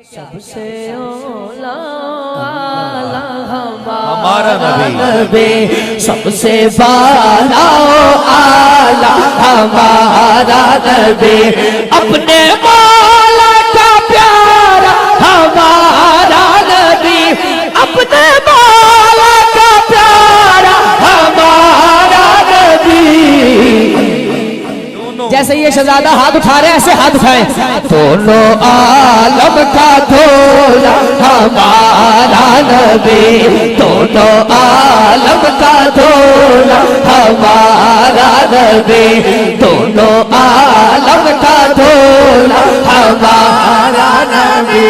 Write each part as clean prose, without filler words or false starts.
सबसे औला हमारा नबी, सबसे बाला आला हमारा नबी, अपने मौला का प्यारा हमारा नबी, अपने मौला का प्यारा हमारा नबी। जैसे ये शहजादा हाथ उठा रहे हैं ऐसे हाथ उठाए। दोनों आलम का धोला हमारा नबी, दोनों आलम का धोला हमारा नबी, दोनों आलम का धोला हमारा नबी।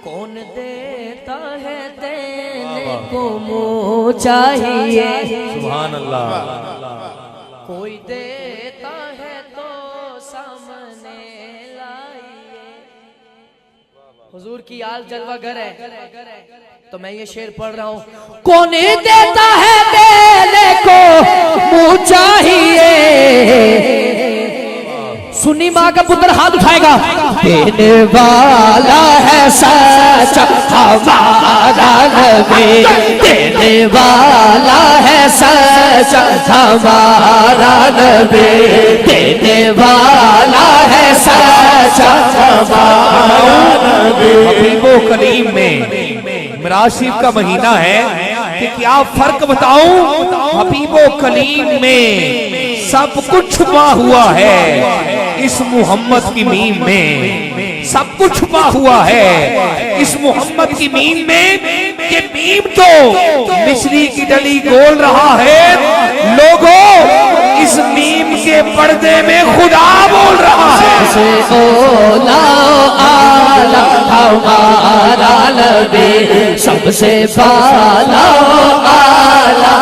कौन देता है देने को मुँह चाहिए, सुभान अल्लाह। कोई देता है तो सामने लाइए। हुजूर की आल जलवा घर है तो मैं ये शेर पढ़ रहा हूँ। कौन देता है देने को मुँह चाहिए, सुन्नी माँ का पुत्र हाथ उठाएगा। देने वाला है सच्चा हमारा नबी, देने वाला है सच्चा हमारा नबी, देने वाला है सच्चा हमारा नबी। हबीबो करीम में मिराज शरीफ का महीना है कि क्या फर्क बताऊं। हबीबो करीम में सब कुछ छुपा हुआ है, इस मोहम्मद की मीम में सब कुछ छुपा हुआ है, इस मोहम्मद की मीम में। ये मीम तो मिश्री की डली गोल रहा है, लोगों इस मीम के पर्दे में खुदा बोल रहा है। सबसे औला आला हमारा नबी, सबसे बाला आला